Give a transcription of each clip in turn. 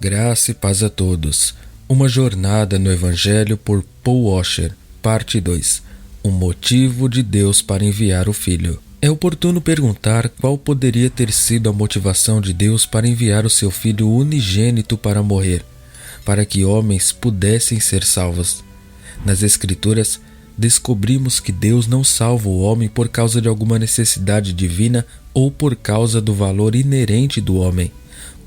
Graça e paz a todos. Uma jornada no Evangelho por Paul Washer, parte 2. O motivo de Deus para enviar o Filho. É oportuno perguntar qual poderia ter sido a motivação de Deus para enviar o seu Filho unigênito para morrer, para que homens pudessem ser salvos. Nas Escrituras, descobrimos que Deus não salva o homem por causa de alguma necessidade divina ou por causa do valor inerente do homem,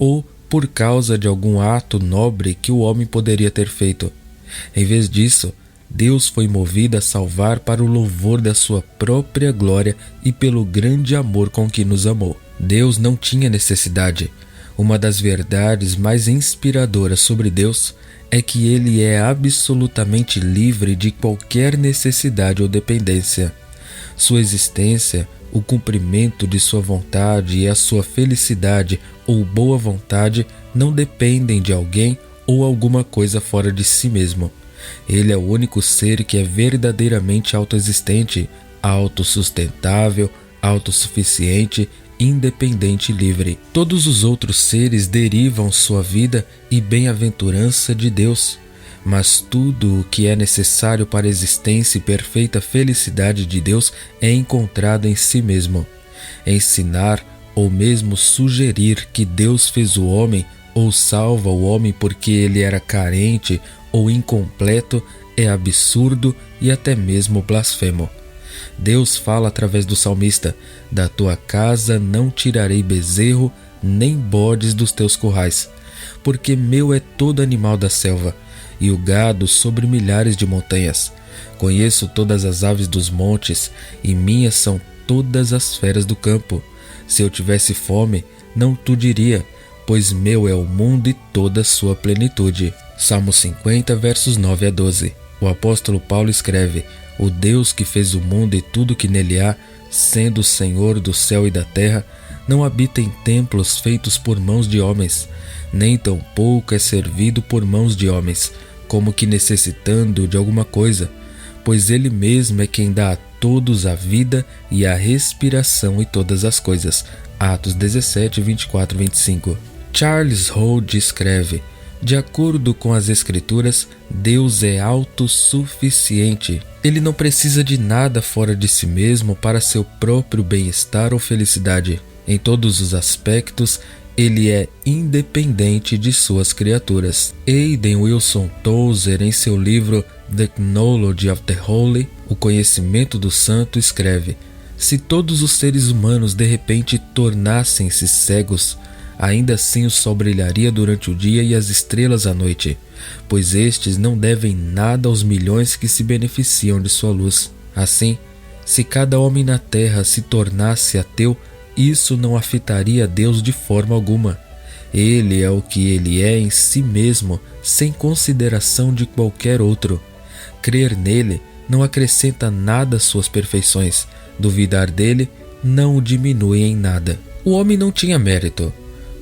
ou por causa de algum ato nobre que o homem poderia ter feito. Em vez disso, Deus foi movido a salvar para o louvor da sua própria glória e pelo grande amor com que nos amou. Deus não tinha necessidade. Uma das verdades mais inspiradoras sobre Deus é que Ele é absolutamente livre de qualquer necessidade ou dependência. Sua existência, o cumprimento de sua vontade e a sua felicidade ou boa vontade não dependem de alguém ou alguma coisa fora de si mesmo. Ele é o único ser que é verdadeiramente autoexistente, autossustentável, autossuficiente, independente e livre. Todos os outros seres derivam sua vida e bem-aventurança de Deus, mas tudo o que é necessário para a existência e perfeita felicidade de Deus é encontrado em si mesmo. Ensinar ou mesmo sugerir que Deus fez o homem ou salva o homem porque ele era carente ou incompleto é absurdo e até mesmo blasfemo. Deus fala através do salmista: da tua casa não tirarei bezerro, nem bodes dos teus currais, porque meu é todo animal da selva, e o gado sobre milhares de montanhas. Conheço todas as aves dos montes, e minhas são todas as feras do campo. Se eu tivesse fome, não tu diria, pois meu é o mundo e toda a sua plenitude. Salmo 50, versos 9 a 12. O apóstolo Paulo escreve: o Deus que fez o mundo e tudo que nele há, sendo o Senhor do céu e da terra, não habita em templos feitos por mãos de homens, nem tampouco é servido por mãos de homens, como que necessitando de alguma coisa, pois ele mesmo é quem dá a todos a vida e a respiração e todas as coisas. Atos 17, 24 e 25. Charles Rhodes escreve: de acordo com as Escrituras, Deus é autossuficiente. Ele não precisa de nada fora de si mesmo para seu próprio bem-estar ou felicidade. Em todos os aspectos, ele é independente de suas criaturas. Aidan Wilson Tozer, em seu livro The Knowledge of the Holy, O Conhecimento do Santo, escreve: se todos os seres humanos de repente tornassem-se cegos, ainda assim o sol brilharia durante o dia e as estrelas à noite, pois estes não devem nada aos milhões que se beneficiam de sua luz. Assim, se cada homem na terra se tornasse ateu, isso não afetaria Deus de forma alguma. Ele é o que ele é em si mesmo, sem consideração de qualquer outro. Crer nele não acrescenta nada às suas perfeições. Duvidar dele não o diminui em nada. O homem não tinha mérito.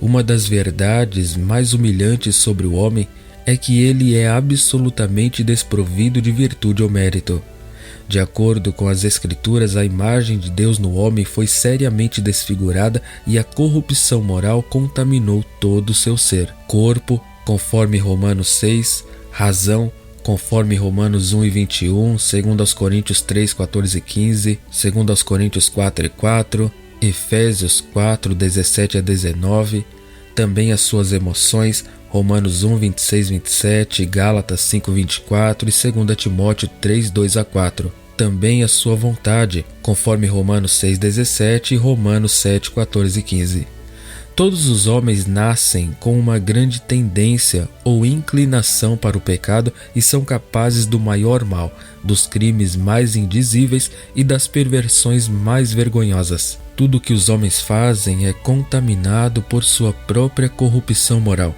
Uma das verdades mais humilhantes sobre o homem é que ele é absolutamente desprovido de virtude ou mérito. De acordo com as Escrituras, a imagem de Deus no homem foi seriamente desfigurada e a corrupção moral contaminou todo o seu ser. Corpo, conforme Romanos 6, razão, conforme Romanos 1 e 21, 2 Coríntios 3, 14 e 15, 2 Coríntios 4 e 4, Efésios 4, 17 a 19, também as suas emoções, Romanos 1, 26 e 27, Gálatas 5, 24 e 2 Timóteo 3, 2 a 4. Também a sua vontade, conforme Romanos 6, 17 e Romanos 7, 14 e 15. Todos os homens nascem com uma grande tendência ou inclinação para o pecado e são capazes do maior mal, dos crimes mais indizíveis e das perversões mais vergonhosas. Tudo que os homens fazem é contaminado por sua própria corrupção moral,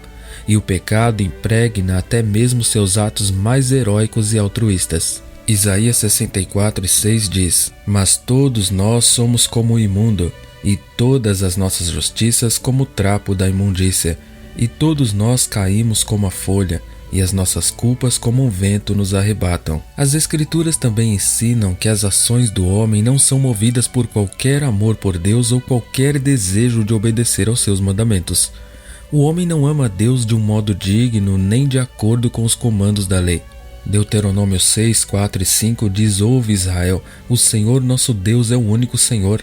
e o pecado impregna até mesmo seus atos mais heróicos e altruístas. Isaías 64, 6 diz: mas todos nós somos como o imundo, e todas as nossas justiças como o trapo da imundícia, e todos nós caímos como a folha, e as nossas culpas como um vento nos arrebatam. As Escrituras também ensinam que as ações do homem não são movidas por qualquer amor por Deus ou qualquer desejo de obedecer aos seus mandamentos. O homem não ama a Deus de um modo digno nem de acordo com os comandos da lei. Deuteronômio 6, 4 e 5 diz: Ouve, Israel, o Senhor nosso Deus é o único Senhor.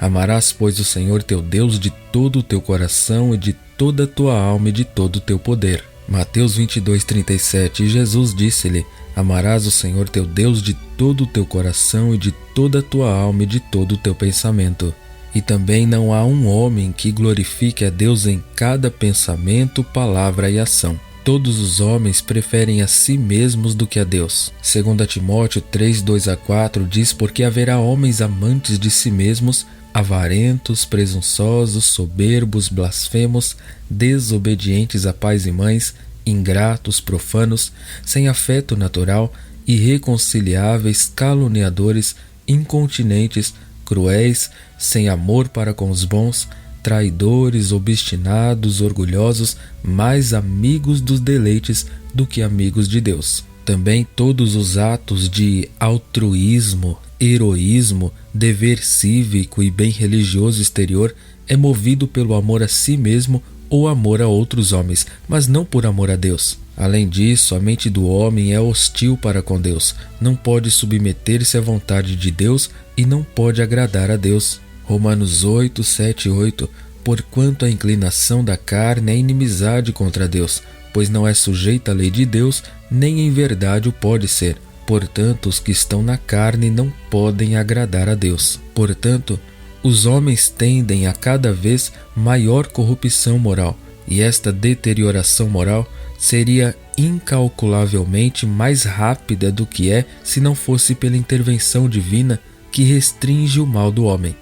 Amarás, pois, o Senhor teu Deus de todo o teu coração e de toda a tua alma e de todo o teu poder. Mateus 22, 37. E Jesus disse-lhe: Amarás o Senhor teu Deus de todo o teu coração e de toda a tua alma e de todo o teu pensamento. E também não há um homem que glorifique a Deus em cada pensamento, palavra e ação. Todos os homens preferem a si mesmos do que a Deus. 2 Timóteo 3, 2 a 4 diz: Porque haverá homens amantes de si mesmos, avarentos, presunçosos, soberbos, blasfemos, desobedientes a pais e mães, ingratos, profanos, sem afeto natural, irreconciliáveis, caluniadores, incontinentes, cruéis, sem amor para com os bons, traidores, obstinados, orgulhosos, mais amigos dos deleites do que amigos de Deus. Também todos os atos de altruísmo, heroísmo, dever cívico e bem religioso exterior é movido pelo amor a si mesmo ou amor a outros homens, mas não por amor a Deus. Além disso, a mente do homem é hostil para com Deus, não pode submeter-se à vontade de Deus e não pode agradar a Deus. Romanos 8, 7 e 8. Porquanto a inclinação da carne é inimizade contra Deus, pois não é sujeita à lei de Deus, nem em verdade o pode ser. Portanto, os que estão na carne não podem agradar a Deus. Portanto, os homens tendem a cada vez maior corrupção moral, e esta deterioração moral seria incalculavelmente mais rápida do que é se não fosse pela intervenção divina que restringe o mal do homem.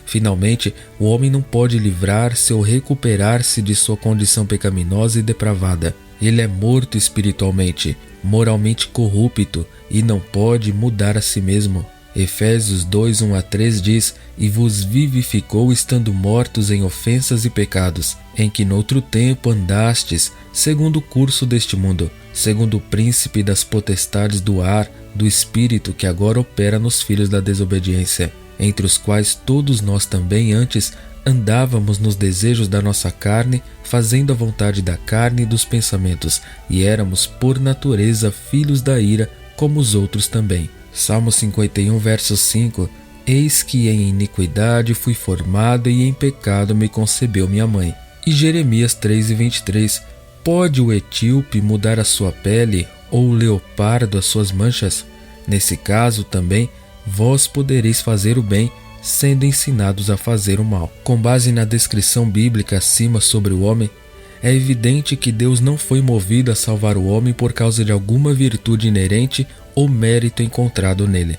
Finalmente, o homem não pode livrar-se ou recuperar-se de sua condição pecaminosa e depravada. Ele é morto espiritualmente, moralmente corrupto e não pode mudar a si mesmo. Efésios 2, 1 a 3 diz: E vos vivificou estando mortos em ofensas e pecados, em que noutro tempo andastes, segundo o curso deste mundo, segundo o príncipe das potestades do ar, do espírito que agora opera nos filhos da desobediência, entre os quais todos nós também antes andávamos nos desejos da nossa carne, fazendo a vontade da carne e dos pensamentos, e éramos por natureza filhos da ira, como os outros também. Salmo 51, verso 5. Eis que em iniquidade fui formado e em pecado me concebeu minha mãe. E Jeremias 3, 23. Pode o etíope mudar a sua pele, ou o leopardo as suas manchas? Nesse caso também, vós podereis fazer o bem, sendo ensinados a fazer o mal. Com base na descrição bíblica acima sobre o homem, é evidente que Deus não foi movido a salvar o homem por causa de alguma virtude inerente ou mérito encontrado nele.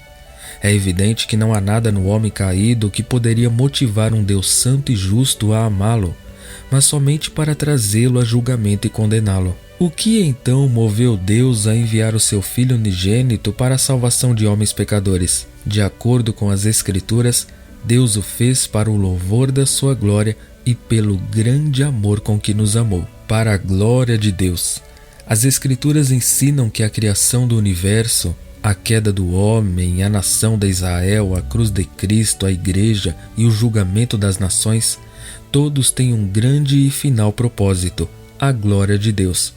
É evidente que não há nada no homem caído que poderia motivar um Deus santo e justo a amá-lo, mas somente para trazê-lo a julgamento e condená-lo. O que então moveu Deus a enviar o seu Filho unigênito para a salvação de homens pecadores? De acordo com as Escrituras, Deus o fez para o louvor da sua glória e pelo grande amor com que nos amou. Para a glória de Deus. As Escrituras ensinam que a criação do universo, a queda do homem, a nação de Israel, a cruz de Cristo, a igreja e o julgamento das nações, todos têm um grande e final propósito, a glória de Deus.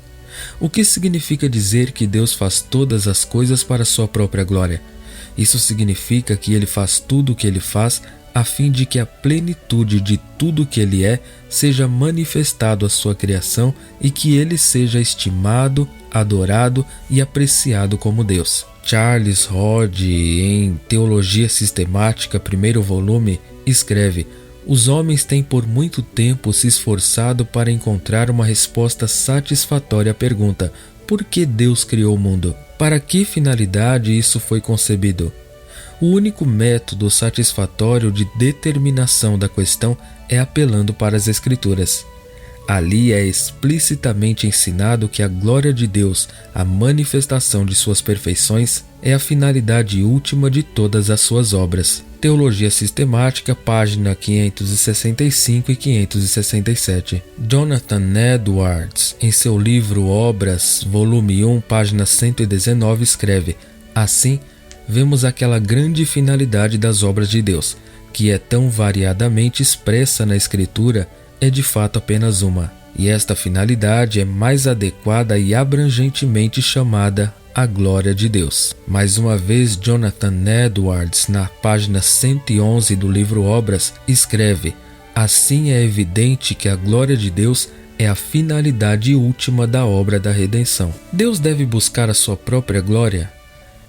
O que significa dizer que Deus faz todas as coisas para sua própria glória? Isso significa que Ele faz tudo o que Ele faz a fim de que a plenitude de tudo o que Ele é seja manifestado à sua criação e que Ele seja estimado, adorado e apreciado como Deus. Charles Hodge, em Teologia Sistemática, 1º volume, escreve: Os homens têm por muito tempo se esforçado para encontrar uma resposta satisfatória à pergunta: por que Deus criou o mundo? Para que finalidade isso foi concebido? O único método satisfatório de determinação da questão é apelando para as Escrituras. Ali é explicitamente ensinado que a glória de Deus, a manifestação de suas perfeições, é a finalidade última de todas as suas obras. Teologia Sistemática, página 565 e 567. Jonathan Edwards, em seu livro Obras, volume 1, página 119, escreve: Assim, vemos aquela grande finalidade das obras de Deus, que é tão variadamente expressa na Escritura, é de fato apenas uma: e esta finalidade é mais adequada e abrangentemente chamada a glória de Deus. Mais uma vez, Jonathan Edwards, na página 111 do livro Obras, escreve: assim é evidente que a glória de Deus é a finalidade última da obra da redenção. Deus deve buscar a sua própria glória?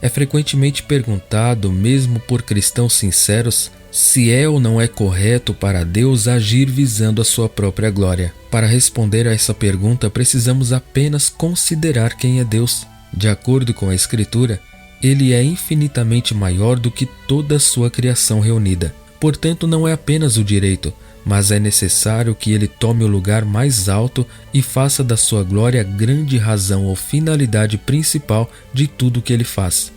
É frequentemente perguntado, mesmo por cristãos sinceros, se é ou não é correto para Deus agir visando a sua própria glória. Para responder a essa pergunta, precisamos apenas considerar quem é Deus. De acordo com a Escritura, Ele é infinitamente maior do que toda a sua criação reunida. Portanto, não é apenas o direito, mas é necessário que Ele tome o lugar mais alto e faça da sua glória a grande razão ou finalidade principal de tudo o que Ele faz.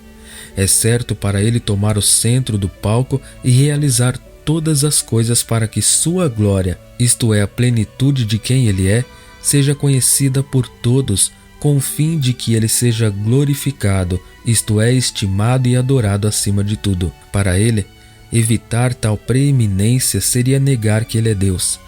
É certo para Ele tomar o centro do palco e realizar todas as coisas para que sua glória, isto é, a plenitude de quem Ele é, seja conhecida por todos, com o fim de que Ele seja glorificado, isto é, estimado e adorado acima de tudo. Para Ele, evitar tal preeminência seria negar que Ele é Deus.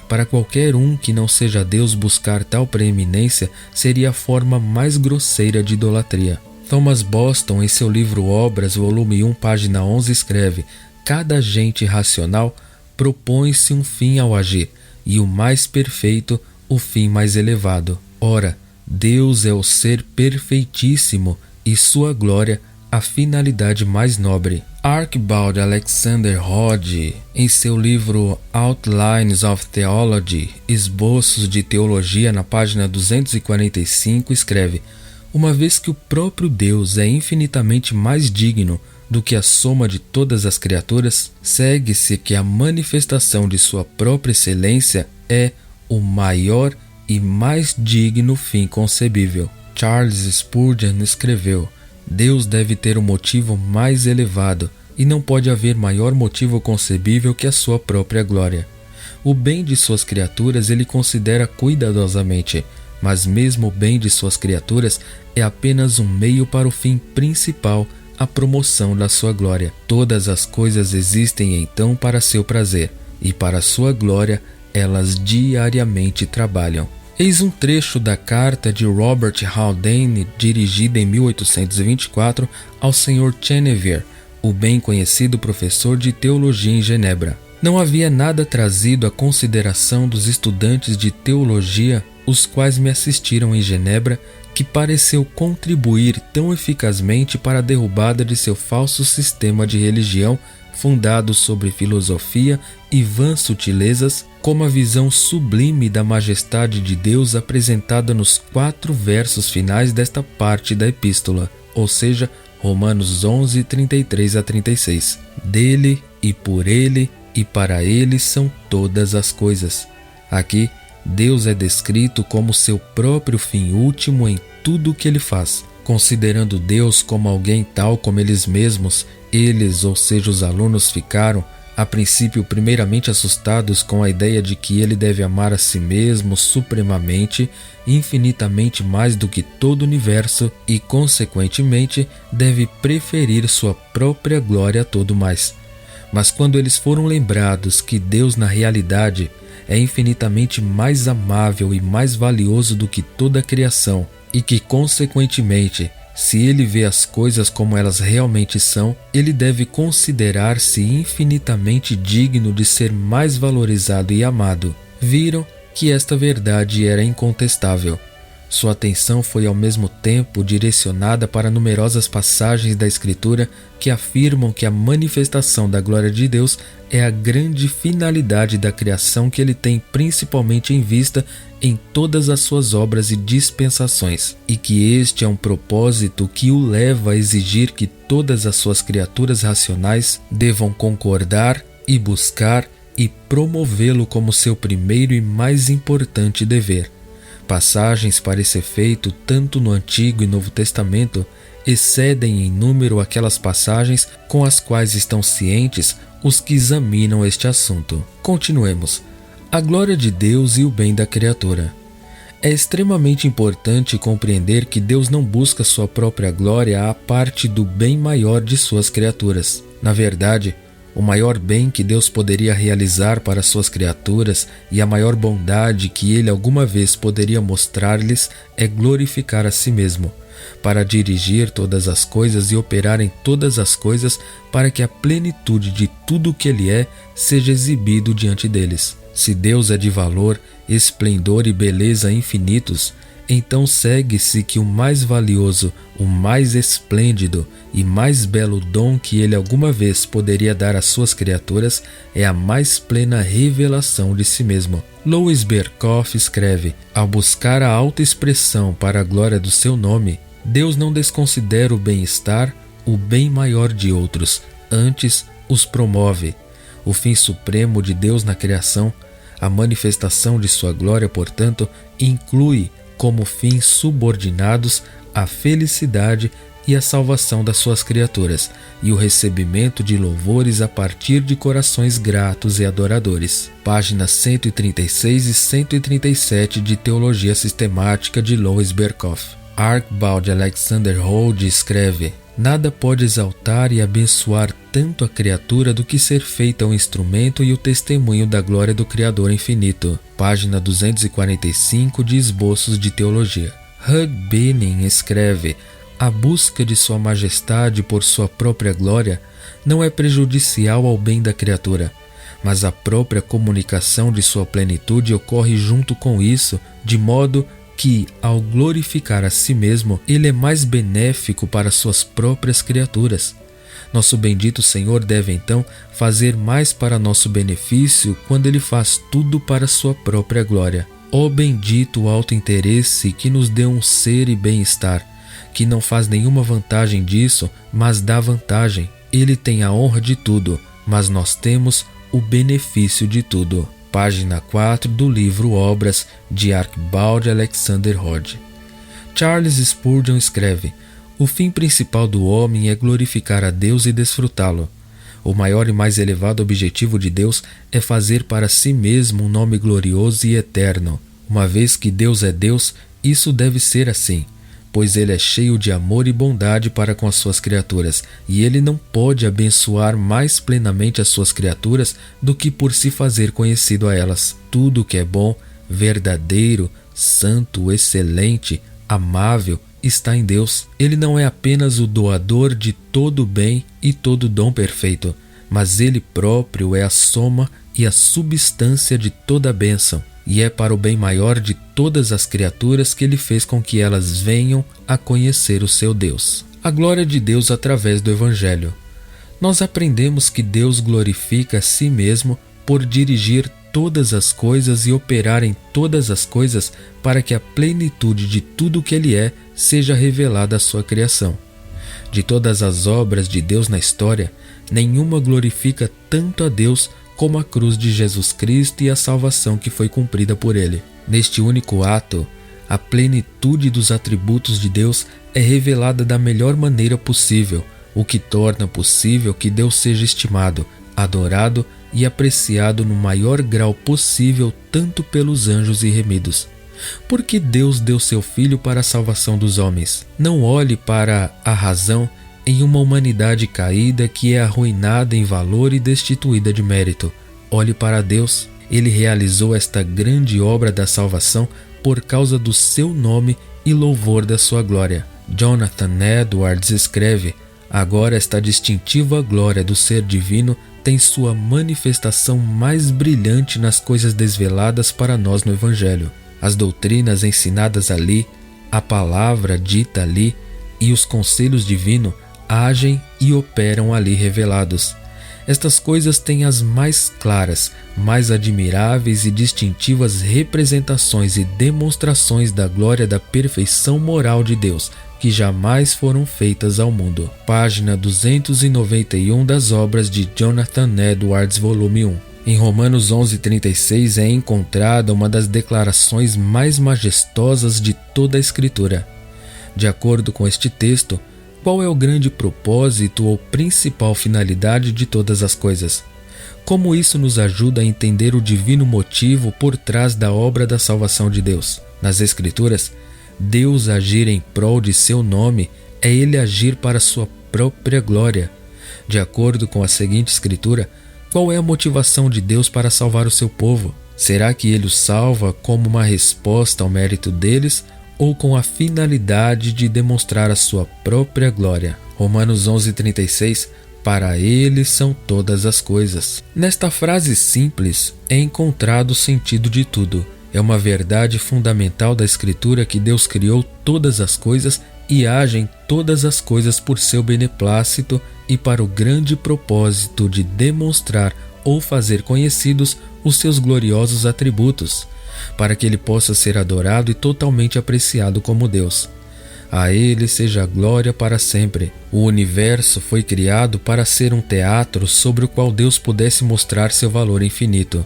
Para qualquer um que não seja Deus, buscar tal preeminência seria a forma mais grosseira de idolatria. Thomas Boston, em seu livro Obras, volume 1, página 11, escreve: cada agente racional propõe-se um fim ao agir, e o mais perfeito, o fim mais elevado. Ora, Deus é o ser perfeitíssimo e sua glória a finalidade mais nobre. Archibald Alexander Hodge, em seu livro Outlines of Theology, Esboços de Teologia, na página 245, escreve: uma vez que o próprio Deus é infinitamente mais digno do que a soma de todas as criaturas, segue-se que a manifestação de sua própria excelência é o maior e mais digno fim concebível. Charles Spurgeon escreveu: Deus deve ter um motivo mais elevado, e não pode haver maior motivo concebível que a sua própria glória. O bem de suas criaturas Ele considera cuidadosamente, mas mesmo o bem de suas criaturas é apenas um meio para o fim principal, a promoção da sua glória. Todas as coisas existem então para seu prazer, e para sua glória elas diariamente trabalham. Eis um trecho da carta de Robert Haldane, dirigida em 1824 ao Sr. Chenevier, o bem conhecido professor de teologia em Genebra. Não havia nada trazido à consideração dos estudantes de teologia, os quais me assistiram em Genebra, que pareceu contribuir tão eficazmente para a derrubada de seu falso sistema de religião fundado sobre filosofia e vãs sutilezas, como a visão sublime da majestade de Deus apresentada nos 4 versos finais desta parte da epístola, ou seja, Romanos 11, 33 a 36. Dele e por Ele e para Ele são todas as coisas. Aqui, Deus é descrito como seu próprio fim último em tudo o que Ele faz. Considerando Deus como alguém tal como eles mesmos, eles, ou seja, os alunos, ficaram, a princípio, primeiramente assustados com a ideia de que Ele deve amar a si mesmo supremamente, infinitamente mais do que todo o universo e, consequentemente, deve preferir sua própria glória a todo mais. Mas quando eles foram lembrados que Deus, na realidade, é infinitamente mais amável e mais valioso do que toda a criação, e que, consequentemente, se Ele vê as coisas como elas realmente são, Ele deve considerar-se infinitamente digno de ser mais valorizado e amado, viram que esta verdade era incontestável. Sua atenção foi ao mesmo tempo direcionada para numerosas passagens da Escritura que afirmam que a manifestação da glória de Deus é a grande finalidade da criação que Ele tem principalmente em vista em todas as suas obras e dispensações, e que este é um propósito que o leva a exigir que todas as suas criaturas racionais devam concordar e buscar e promovê-lo como seu primeiro e mais importante dever. Passagens para esse efeito, tanto no Antigo e Novo Testamento, excedem em número aquelas passagens com as quais estão cientes os que examinam este assunto. Continuemos. A glória de Deus e o bem da criatura. É extremamente importante compreender que Deus não busca sua própria glória à parte do bem maior de suas criaturas. Na verdade, O maior bem que Deus poderia realizar para suas criaturas e a maior bondade que Ele alguma vez poderia mostrar-lhes é glorificar a si mesmo, para dirigir todas as coisas e operar em todas as coisas para que a plenitude de tudo o que Ele é seja exibido diante deles. Se Deus é de valor, esplendor e beleza infinitos, então segue-se que o mais valioso, o mais esplêndido e mais belo dom que Ele alguma vez poderia dar às suas criaturas é a mais plena revelação de si mesmo. Louis Berkhof escreve: ao buscar a autoexpressão para a glória do seu nome, Deus não desconsidera o bem-estar, o bem maior de outros, antes os promove. O fim supremo de Deus na criação, a manifestação de sua glória, portanto, inclui como fins subordinados a felicidade e a salvação das suas criaturas e o recebimento de louvores a partir de corações gratos e adoradores. Páginas 136 e 137 de Teologia Sistemática de Louis Berkhof. Archibald Alexander Holt escreve: nada pode exaltar e abençoar tanto a criatura do que ser feita o instrumento e o testemunho da glória do Criador infinito. Página 245 de Esboços de Teologia. Hugh Benning escreve: a busca de Sua Majestade por sua própria glória não é prejudicial ao bem da criatura, mas a própria comunicação de sua plenitude ocorre junto com isso, de modo que, ao glorificar a si mesmo, Ele é mais benéfico para suas próprias criaturas. Nosso bendito Senhor deve, então, fazer mais para nosso benefício quando Ele faz tudo para sua própria glória. Ó bendito auto-interesse que nos deu um ser e bem-estar, que não faz nenhuma vantagem disso, mas dá vantagem. Ele tem a honra de tudo, mas nós temos o benefício de tudo. Página 4 do livro Obras, de Archibald Alexander Holt. Charles Spurgeon escreve: o fim principal do homem é glorificar a Deus e desfrutá-lo. O maior e mais elevado objetivo de Deus é fazer para si mesmo um nome glorioso e eterno. Uma vez que Deus é Deus, isso deve ser assim, pois Ele é cheio de amor e bondade para com as suas criaturas, e Ele não pode abençoar mais plenamente as suas criaturas do que por se fazer conhecido a elas. Tudo que é bom, verdadeiro, santo, excelente, amável, está em Deus. Ele não é apenas o doador de todo o bem e todo dom perfeito, mas Ele próprio é a soma e a substância de toda a bênção. E é para o bem maior de todas as criaturas que Ele fez com que elas venham a conhecer o seu Deus. A glória de Deus através do Evangelho. Nós aprendemos que Deus glorifica a si mesmo por dirigir todas as coisas e operar em todas as coisas para que a plenitude de tudo o que Ele é seja revelada à sua criação. De todas as obras de Deus na história, nenhuma glorifica tanto a Deus como a cruz de Jesus Cristo e a salvação que foi cumprida por Ele. Neste único ato, a plenitude dos atributos de Deus é revelada da melhor maneira possível, o que torna possível que Deus seja estimado, adorado e apreciado no maior grau possível tanto pelos anjos e remidos. Porque Deus deu seu Filho para a salvação dos homens. Não olhe para a razão em uma humanidade caída que é arruinada em valor e destituída de mérito. Olhe para Deus. Ele realizou esta grande obra da salvação por causa do seu nome e louvor da sua glória. Jonathan Edwards escreve: agora esta distintiva glória do ser divino tem sua manifestação mais brilhante nas coisas desveladas para nós no Evangelho. As doutrinas ensinadas ali, a palavra dita ali e os conselhos divinos agem e operam ali revelados. Estas coisas têm as mais claras, mais admiráveis e distintivas representações e demonstrações da glória da perfeição moral de Deus, que jamais foram feitas ao mundo. Página 291 das obras de Jonathan Edwards, volume 1. Em Romanos 11:36 é encontrada uma das declarações mais majestosas de toda a Escritura. De acordo com este texto, qual é o grande propósito ou principal finalidade de todas as coisas? Como isso nos ajuda a entender o divino motivo por trás da obra da salvação de Deus? Nas Escrituras, Deus agir em prol de seu nome é Ele agir para sua própria glória. De acordo com a seguinte escritura, qual é a motivação de Deus para salvar o seu povo? Será que ele os salva como uma resposta ao mérito deles ou com a finalidade de demonstrar a sua própria glória? Romanos 11:36, para ele são todas as coisas. Nesta frase simples é encontrado o sentido de tudo. É uma verdade fundamental da Escritura que Deus criou todas as coisas e age em todas as coisas por seu beneplácito e para o grande propósito de demonstrar ou fazer conhecidos os seus gloriosos atributos, para que ele possa ser adorado e totalmente apreciado como Deus. A ele seja a glória para sempre. O universo foi criado para ser um teatro sobre o qual Deus pudesse mostrar seu valor infinito.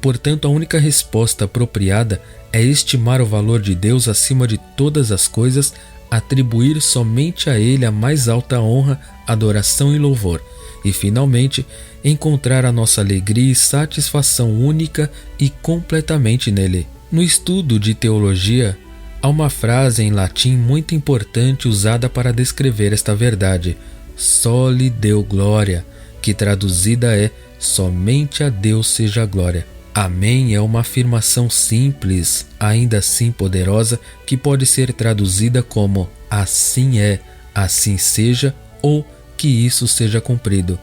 Portanto, a única resposta apropriada é estimar o valor de Deus acima de todas as coisas, atribuir somente a ele a mais alta honra, adoração e louvor, e, finalmente, encontrar a nossa alegria e satisfação única e completamente nele. No estudo de teologia, há uma frase em latim muito importante usada para descrever esta verdade: soli Deo gloria, que traduzida é somente a Deus seja a glória. Amém é uma afirmação simples, ainda assim poderosa, que pode ser traduzida como assim é, assim seja ou que isso seja cumprido.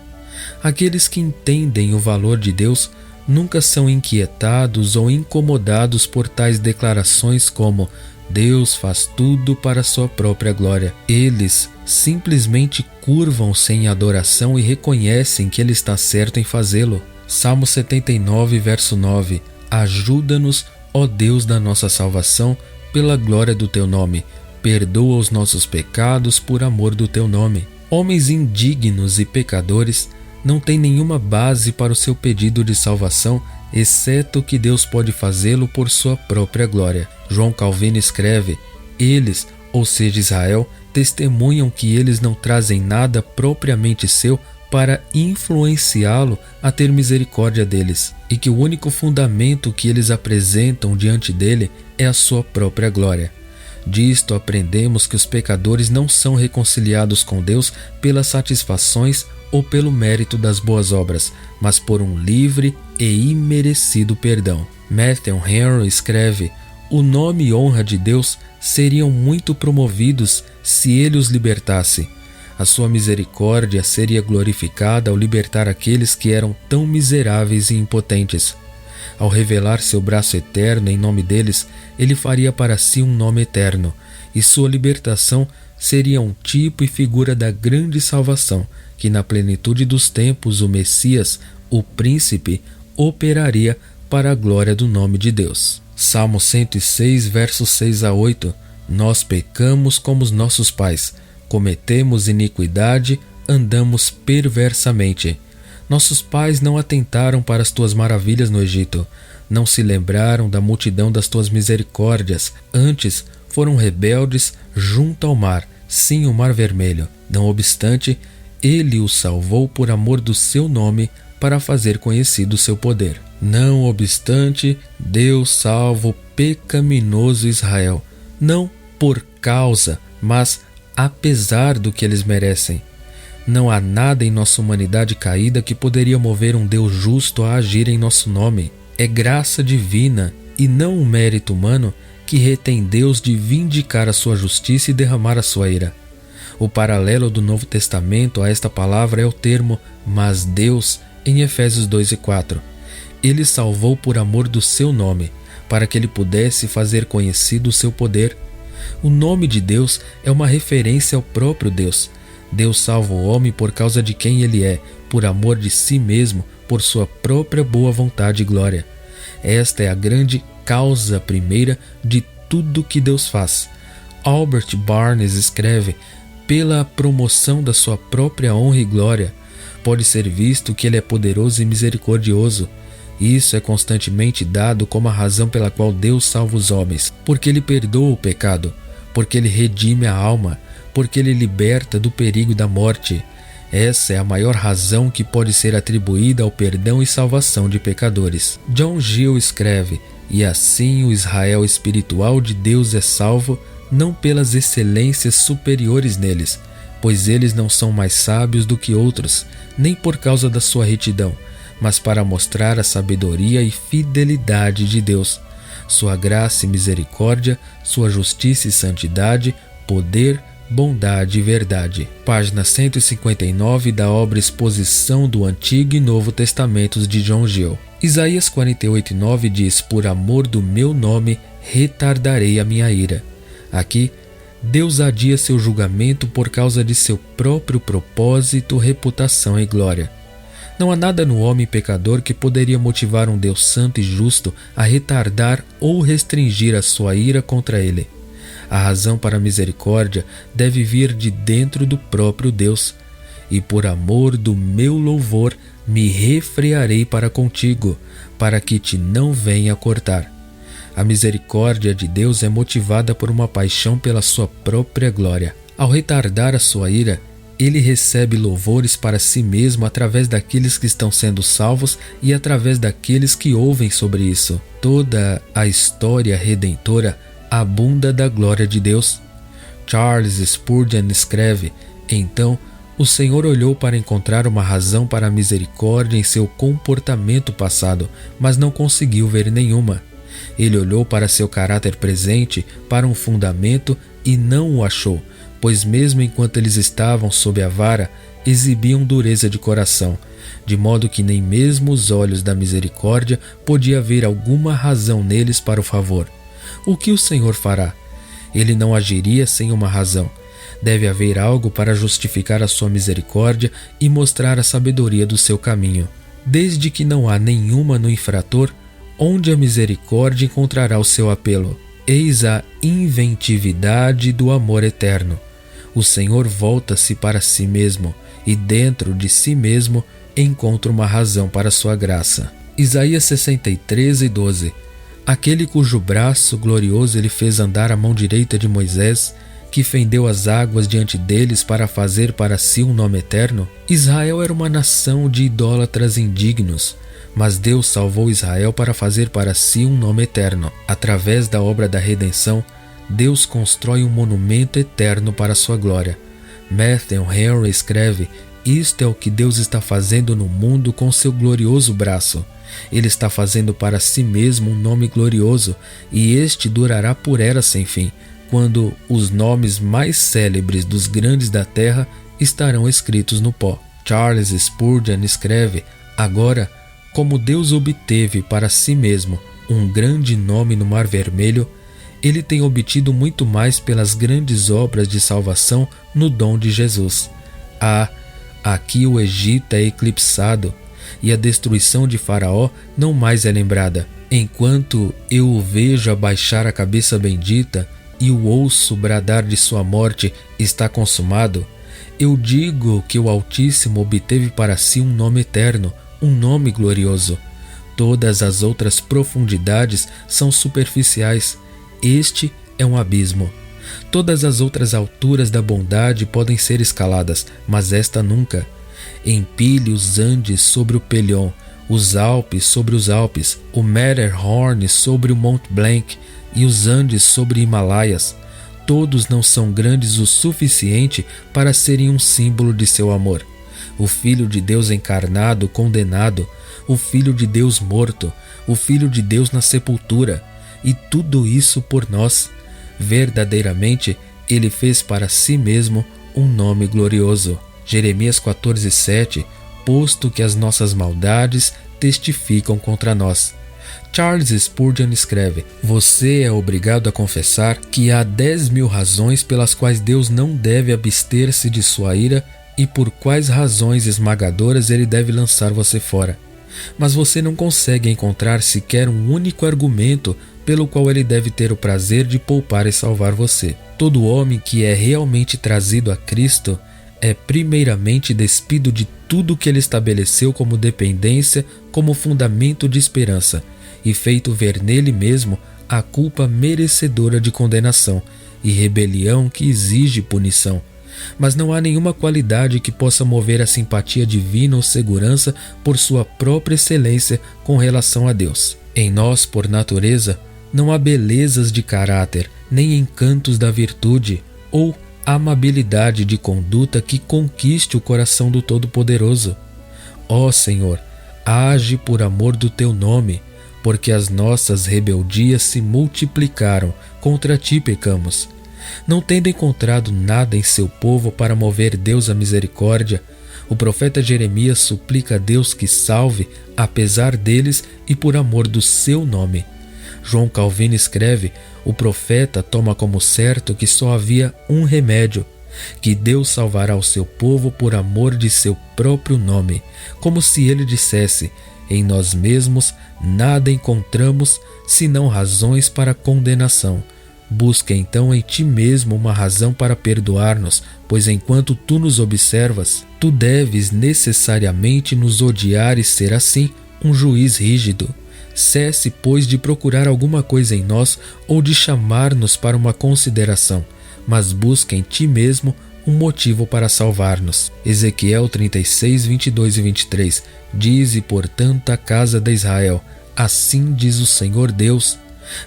Aqueles que entendem o valor de Deus nunca são inquietados ou incomodados por tais declarações como Deus faz tudo para sua própria glória. Eles simplesmente curvam-se em adoração e reconhecem que Ele está certo em fazê-lo. Salmo 79, verso 9. Ajuda-nos, ó Deus da nossa salvação, pela glória do Teu nome. Perdoa os nossos pecados por amor do Teu nome. Homens indignos e pecadores não têm nenhuma base para o seu pedido de salvação, exceto que Deus pode fazê-lo por sua própria glória. João Calvino escreve: eles, ou seja, Israel, testemunham que eles não trazem nada propriamente seu para influenciá-lo a ter misericórdia deles, e que o único fundamento que eles apresentam diante dele é a sua própria glória. Disto aprendemos que os pecadores não são reconciliados com Deus pelas satisfações ou pelo mérito das boas obras, mas por um livre e imerecido perdão. Matthew Henry escreve: o nome e honra de Deus seriam muito promovidos se ele os libertasse. A sua misericórdia seria glorificada ao libertar aqueles que eram tão miseráveis e impotentes. Ao revelar seu braço eterno em nome deles, ele faria para si um nome eterno, e sua libertação seria um tipo e figura da grande salvação que na plenitude dos tempos o Messias, o Príncipe, operaria para a glória do nome de Deus. Salmo 106, versos 6 a 8. Nós pecamos como os nossos pais, cometemos iniquidade, andamos perversamente. Nossos pais não atentaram para as tuas maravilhas no Egito, não se lembraram da multidão das tuas misericórdias, antes foram rebeldes junto ao mar, sim, o mar vermelho. Não obstante, ele os salvou por amor do seu nome, para fazer conhecido o seu poder. Não obstante, Deus salva o pecaminoso Israel, não por causa, mas apesar do que eles merecem. Não há nada em nossa humanidade caída que poderia mover um Deus justo a agir em nosso nome. É graça divina e não um mérito humano que retém Deus de vindicar a sua justiça e derramar a sua ira. O paralelo do Novo Testamento a esta palavra é o termo "mas Deus" em Efésios 2 e 4. Ele salvou por amor do seu nome, para que ele pudesse fazer conhecido o seu poder. O nome de Deus é uma referência ao próprio Deus. Deus salva o homem por causa de quem ele é, por amor de si mesmo, por sua própria boa vontade e glória. Esta é a grande causa primeira de tudo que Deus faz. Albert Barnes escreve: pela promoção da sua própria honra e glória, pode ser visto que ele é poderoso e misericordioso. Isso é constantemente dado como a razão pela qual Deus salva os homens, porque ele perdoa o pecado, porque ele redime a alma, porque ele liberta do perigo da morte. Essa é a maior razão que pode ser atribuída ao perdão e salvação de pecadores. John Gill escreve: e assim o Israel espiritual de Deus é salvo, não pelas excelências superiores neles, pois eles não são mais sábios do que outros, nem por causa da sua retidão, mas para mostrar a sabedoria e fidelidade de Deus, sua graça e misericórdia, sua justiça e santidade, poder, bondade e verdade. Página 159 da obra Exposição do Antigo e Novo Testamentos de John Gill. Isaías 48:9 diz: por amor do meu nome retardarei a minha ira. Aqui, Deus adia seu julgamento por causa de seu próprio propósito, reputação e glória. Não há nada no homem pecador que poderia motivar um Deus santo e justo a retardar ou restringir a sua ira contra ele. A razão para a misericórdia deve vir de dentro do próprio Deus. E por amor do meu louvor me refrearei para contigo, para que te não venha cortar. A misericórdia de Deus é motivada por uma paixão pela sua própria glória. Ao retardar a sua ira, ele recebe louvores para si mesmo através daqueles que estão sendo salvos e através daqueles que ouvem sobre isso. Toda a história redentora abunda da glória de Deus. Charles Spurgeon escreve: então, o Senhor olhou para encontrar uma razão para a misericórdia em seu comportamento passado, mas não conseguiu ver nenhuma. Ele olhou para seu caráter presente, para um fundamento, e não o achou, pois mesmo enquanto eles estavam sob a vara, exibiam dureza de coração, de modo que nem mesmo os olhos da misericórdia podia haver alguma razão neles para o favor. O que o Senhor fará? Ele não agiria sem uma razão. Deve haver algo para justificar a sua misericórdia e mostrar a sabedoria do seu caminho. Desde que não há nenhuma no infrator, onde a misericórdia encontrará o seu apelo? Eis a inventividade do amor eterno. O Senhor volta-se para si mesmo e dentro de si mesmo encontra uma razão para sua graça. Isaías 63:12. Aquele cujo braço glorioso ele fez andar a mão direita de Moisés, que fendeu as águas diante deles para fazer para si um nome eterno. Israel era uma nação de idólatras indignos, mas Deus salvou Israel para fazer para si um nome eterno. Através da obra da redenção, Deus constrói um monumento eterno para sua glória. Matthew Henry escreve: isto é o que Deus está fazendo no mundo com seu glorioso braço. Ele está fazendo para si mesmo um nome glorioso, e este durará por eras sem fim, quando os nomes mais célebres dos grandes da terra estarão escritos no pó. Charles Spurgeon escreve: agora, como Deus obteve para si mesmo um grande nome no Mar Vermelho, ele tem obtido muito mais pelas grandes obras de salvação no dom de Jesus. Aqui o Egito é eclipsado, e a destruição de Faraó não mais é lembrada. Enquanto eu o vejo abaixar a cabeça bendita e o ouço bradar de sua morte está consumado, eu digo que o Altíssimo obteve para si um nome eterno, um nome glorioso. Todas as outras profundidades são superficiais. Este é um abismo. Todas as outras alturas da bondade podem ser escaladas, mas esta nunca. Empilhe os Andes sobre o Pelion, os Alpes sobre os Alpes, o Matterhorn sobre o Mont Blanc e os Andes sobre Himalaias. Todos não são grandes o suficiente para serem um símbolo de seu amor. O Filho de Deus encarnado, condenado, o Filho de Deus morto, o Filho de Deus na sepultura, e tudo isso por nós. Verdadeiramente, ele fez para si mesmo um nome glorioso. Jeremias 14:7, posto que as nossas maldades testificam contra nós. Charles Spurgeon escreve: você é obrigado a confessar que há 10.000 razões pelas quais Deus não deve abster-se de sua ira e por quais razões esmagadoras ele deve lançar você fora. Mas você não consegue encontrar sequer um único argumento pelo qual ele deve ter o prazer de poupar e salvar você. Todo homem que é realmente trazido a Cristo é primeiramente despido de tudo que ele estabeleceu como dependência, como fundamento de esperança, e feito ver nele mesmo a culpa merecedora de condenação e rebelião que exige punição. Mas não há nenhuma qualidade que possa mover a simpatia divina ou segurança por sua própria excelência com relação a Deus. Em nós, por natureza, não há belezas de caráter, nem encantos da virtude, ou amabilidade de conduta que conquiste o coração do Todo-Poderoso. Ó Senhor, age por amor do teu nome, porque as nossas rebeldias se multiplicaram, contra ti pecamos. Não tendo encontrado nada em seu povo para mover Deus à misericórdia, o profeta Jeremias suplica a Deus que salve, apesar deles e por amor do seu nome. João Calvino escreve: o profeta toma como certo que só havia um remédio, que Deus salvará o seu povo por amor de seu próprio nome, como se ele dissesse: em nós mesmos nada encontramos senão razões para condenação. Busca então em ti mesmo uma razão para perdoar-nos, pois enquanto tu nos observas, tu deves necessariamente nos odiar e ser assim um juiz rígido. Cesse, pois, de procurar alguma coisa em nós ou de chamar-nos para uma consideração, mas busca em ti mesmo um motivo para salvar-nos. Ezequiel 36, 22 e 23. Dize, portanto, à casa de Israel: assim diz o Senhor Deus: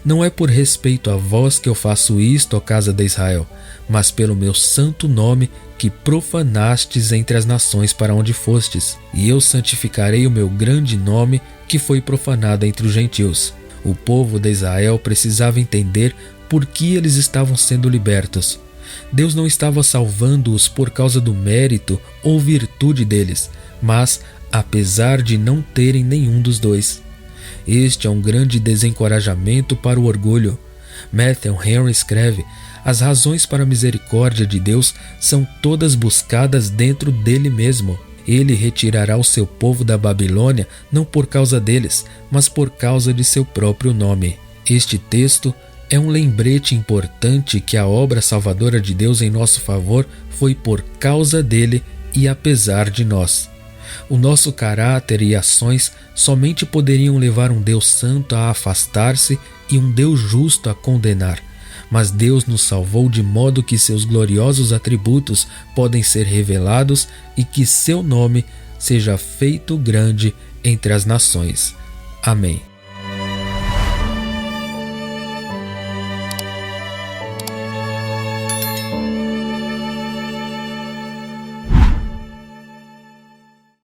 não é por respeito a vós que eu faço isto, ó casa de Israel, mas pelo meu santo nome que profanastes entre as nações para onde fostes, e eu santificarei o meu grande nome que foi profanado entre os gentios. O povo de Israel precisava entender por que eles estavam sendo libertos. Deus não estava salvando-os por causa do mérito ou virtude deles, mas apesar de não terem nenhum dos dois. Este é um grande desencorajamento para o orgulho. Matthew Henry escreve: as razões para a misericórdia de Deus são todas buscadas dentro dele mesmo. Ele retirará o seu povo da Babilônia não por causa deles, mas por causa de seu próprio nome. Este texto é um lembrete importante que a obra salvadora de Deus em nosso favor foi por causa dele e apesar de nós. O nosso caráter e ações somente poderiam levar um Deus santo a afastar-se e um Deus justo a condenar. Mas Deus nos salvou de modo que seus gloriosos atributos podem ser revelados e que seu nome seja feito grande entre as nações. Amém.